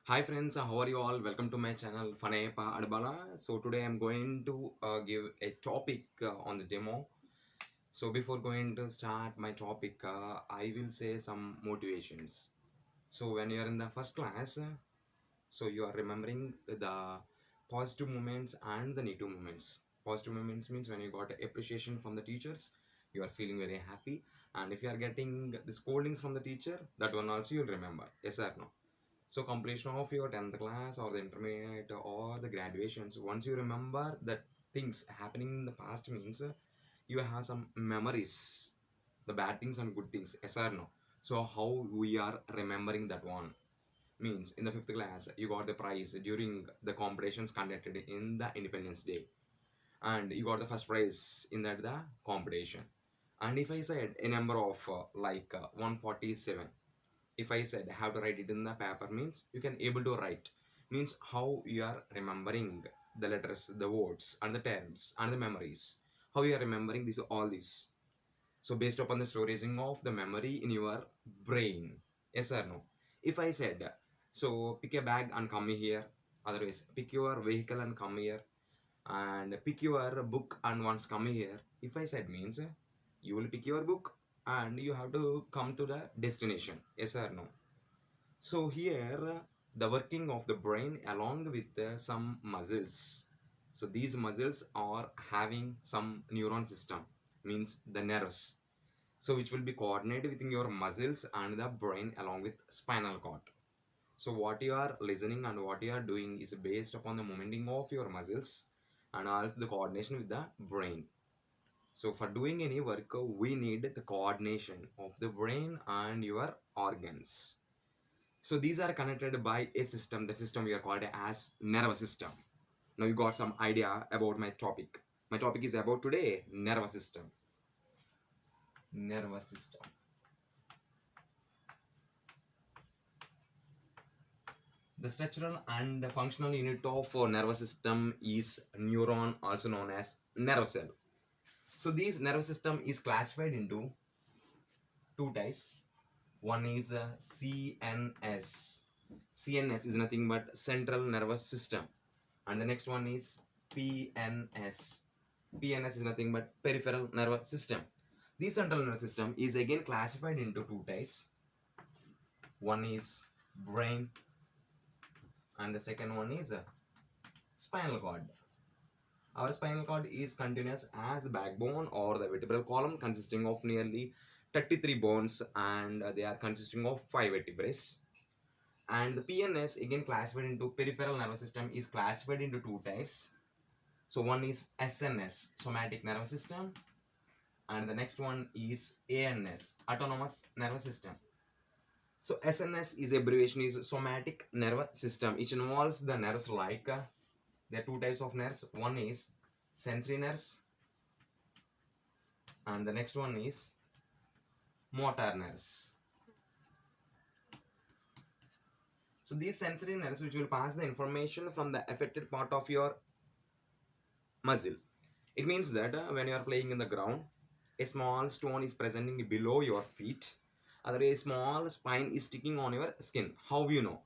Hi friends, how are you all? Welcome to my channel Fanepa Adbala. So today I'm going to give a topic on the demo. So before going to start my topic, I will say some motivations. So when you are in the first class, so you are remembering the positive moments and the negative moments. Positive moments means when you got appreciation from the teachers, you are feeling very happy. And if you are getting the scoldings from the teacher, that one also you'll remember. Yes or no? So completion of your 10th class or the intermediate or the graduations, once you remember that things happening in the past means you have some memories, the bad things and good things, yes or no? So how we are remembering that one means in the fifth class you got the prize during the competitions conducted in the Independence Day, and you got the first prize in that the competition. And if I said a number of 147, if I said have to write it in the paper means you can able to write, means how you are remembering the letters, the words and the terms and the memories, how you are remembering this all this. So based upon the storing of the memory in your brain, yes or no? If I said so pick a bag and come here, otherwise pick your vehicle and come here, and pick your book and once come here, if I said means you will pick your book and you have to come to the destination, yes or no? So here the working of the brain along with some muscles. So these muscles are having some neuron system, means the nerves. So which will be coordinated within your muscles and the brain along with spinal cord. So what you are listening and what you are doing is based upon the momenting of your muscles and also the coordination with the brain. So for doing any work, we need the coordination of the brain and your organs. So these are connected by a system. The system we are called as nervous system. Now you got some idea about my topic. My topic is about today nervous system. Nervous system. The structural and functional unit of nervous system is neuron, also known as nerve cell. So this nervous system is classified into two types. One is CNS. CNS is nothing but central nervous system, and the next one is PNS. PNS is nothing but peripheral nervous system. This central nervous system is again classified into two types. One is brain, and the second one is spinal cord. Our spinal cord is continuous as the backbone or the vertebral column consisting of nearly 33 bones, and they are consisting of 5 vertebrae. And the PNS again classified into peripheral nervous system is classified into two types. So one is SNS, somatic nervous system, and the next one is ANS, autonomous nervous system. So SNS is abbreviation is somatic nervous system. It involves the nerves like there are two types of nerves. One is sensory nerves, and the next one is motor nerves. So these sensory nerves which will pass the information from the affected part of your muscle. It means that when you are playing in the ground, a small stone is presenting below your feet, other a small spine is sticking on your skin. How you know?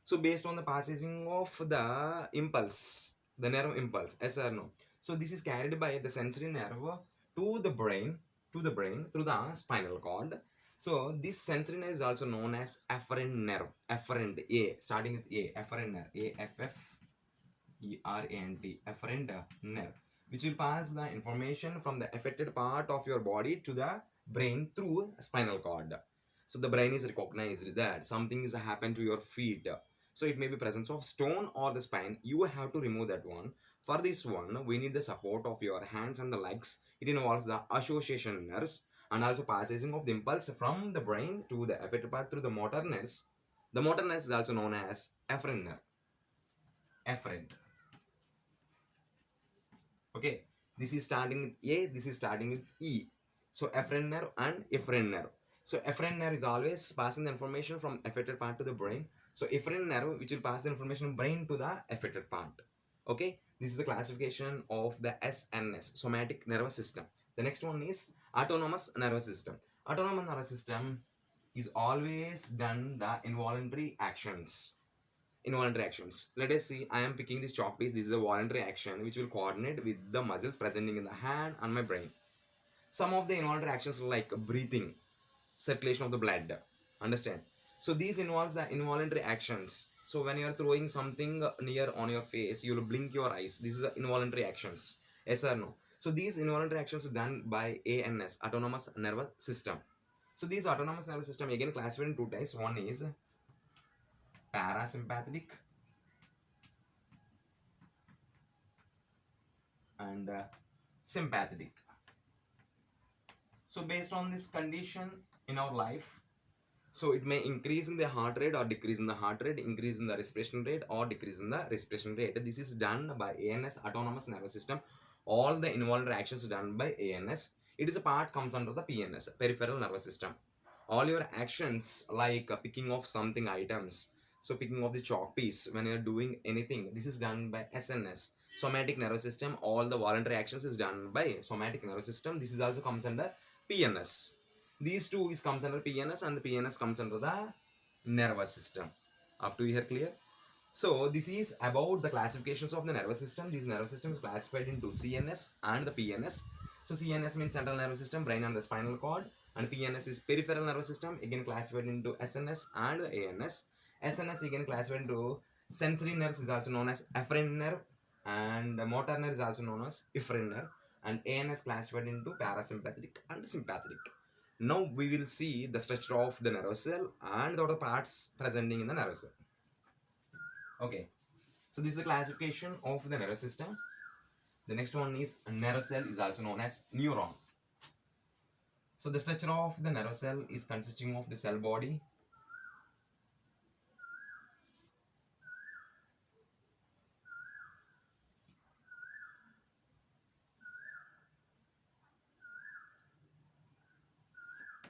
So based on the passing of the impulse, the nerve impulse, yes or no? So this is carried by the sensory nerve to the brain, through the spinal cord. So this sensory nerve is also known as afferent nerve. Afferent, A, starting with A, afferent nerve, AFFERENT, afferent nerve, which will pass the information from the affected part of your body to the brain through spinal cord. So the brain is recognized that something is happened to your feet. So it may be presence of stone or the spine. You have to remove that one. For this one, we need the support of your hands and the legs. It involves the association nerves and also passing of the impulse from the brain to the affected part through the motor nerves. The motor nerve is also known as afferent nerve. Afferent. Okay, this is starting with A, this is starting with E. So afferent nerve and efferent nerve. So afferent nerve is always passing the information from affected part to the brain. So efferent nerve which will pass the information from brain to the affected part. Okay, this is the classification of the SNS, somatic nervous system. The next one is autonomous nervous system. Autonomous nervous system is always done the involuntary actions. involuntary actions. Let us see, I am picking this chalk piece. This is a voluntary action which will coordinate with the muscles presenting in the hand and my brain. Some of the involuntary actions like breathing, circulation of the blood. Understand? So these involve the involuntary actions. So when you are throwing something near on your face, you will blink your eyes. This is the involuntary actions. Yes or no? So these involuntary actions are done by ANS, autonomous nervous system. So these autonomous nervous system again classified in two types. One is parasympathetic and sympathetic. So based on this condition in our life, so it may increase in the heart rate or decrease in the heart rate, increase in the respiration rate or decrease in the respiration rate. This is done by ANS, autonomous nervous system. All the involuntary actions done by ANS. It is a part comes under the PNS, peripheral nervous system. All your actions like picking of something items, so picking of the chalk piece when you are doing anything, this is done by SNS, somatic nervous system. All the voluntary actions is done by somatic nervous system. This is also comes under PNS. These two is comes under PNS and the PNS comes under the nervous system. Up to here clear? So this is about the classifications of the nervous system. These nervous system is classified into CNS and the PNS. So CNS means central nervous system, brain and the spinal cord, and PNS is peripheral nervous system, again classified into SNS and the ANS. SNS again classified into sensory nerves is also known as afferent nerve, and motor nerve is also known as efferent nerve, and ANS classified into parasympathetic and sympathetic. Now we will see the structure of the nerve cell and the other parts presenting in the nerve cell. Okay, so this is the classification of the nervous system. The next one is nerve cell is also known as neuron. So the structure of the nerve cell is consisting of the cell body,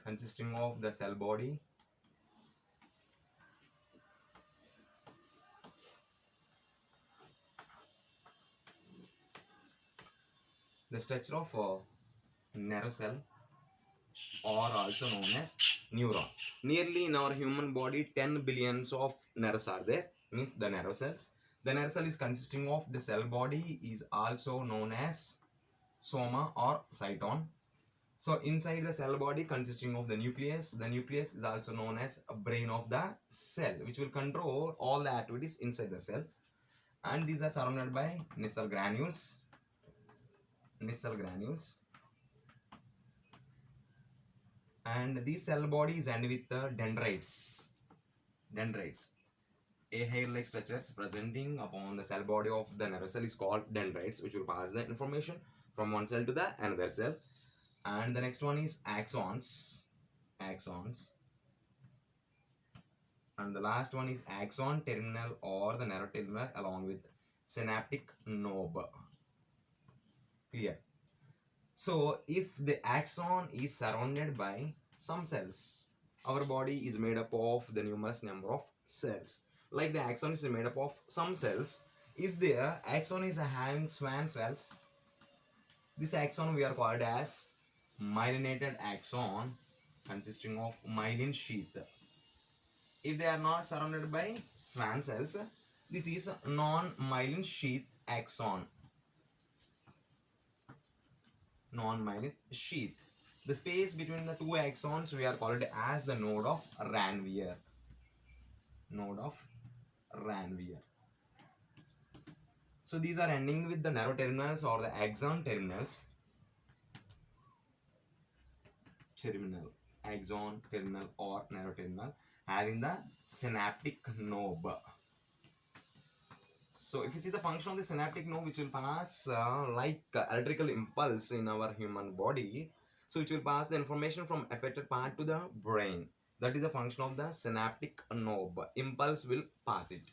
consisting of the cell body, the structure of nerve cell or also known as neuron. Nearly in our human body 10 billions of nerves are there, means the nerve cells. The nerve cell is consisting of the cell body is also known as soma or cyton. So inside the cell body consisting of the nucleus is also known as a brain of the cell, which will control all the activities inside the cell. And these are surrounded by Nissl granules. And these cell bodies end with the dendrites. A hair-like structures presenting upon the cell body of the nerve cell is called dendrites, which will pass the information from one cell to the another cell. And the next one is axons. And the last one is axon terminal or the nerve terminal along with synaptic knob. Clear? So if the axon is surrounded by some cells, our body is made up of the numerous number of cells. Like the axon is made up of some cells. If the axon is having Schwann cells, this axon we are called as myelinated axon consisting of myelin sheath. If they are not surrounded by Schwann cells, this is non-myelin sheath axon. Non-myelin sheath. The space between the two axons we are called as the node of Ranvier. So these are ending with the nerve terminals or the axon terminals. Axon terminal or nerve terminal having the synaptic knob. So if you see the function of the synaptic knob, which will pass like electrical impulse in our human body, so it will pass the information from affected part to the brain. That is the function of the synaptic knob. Impulse will pass it.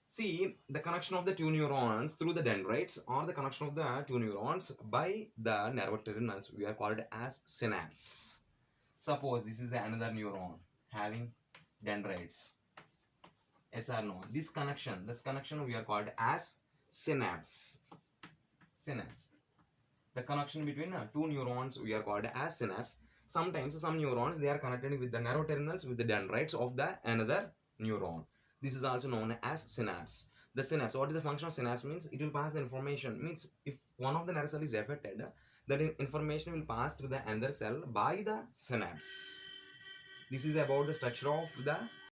See, the connection of the two neurons through the dendrites or the connection of the two neurons by the nerve terminals we are called as synapse. Suppose this is another neuron having dendrites. Yes or no? This connection we are called as synapse. The connection between two neurons we are called as synapse. Sometimes some neurons they are connected with the nerve terminals with the dendrites of the another neuron. This is also known as synapse. The synapse, what is the function of synapse? Means it will pass the information. Means if one of the nerve cell is affected, that information will pass through the another cell by the synapse. This is about the structure of the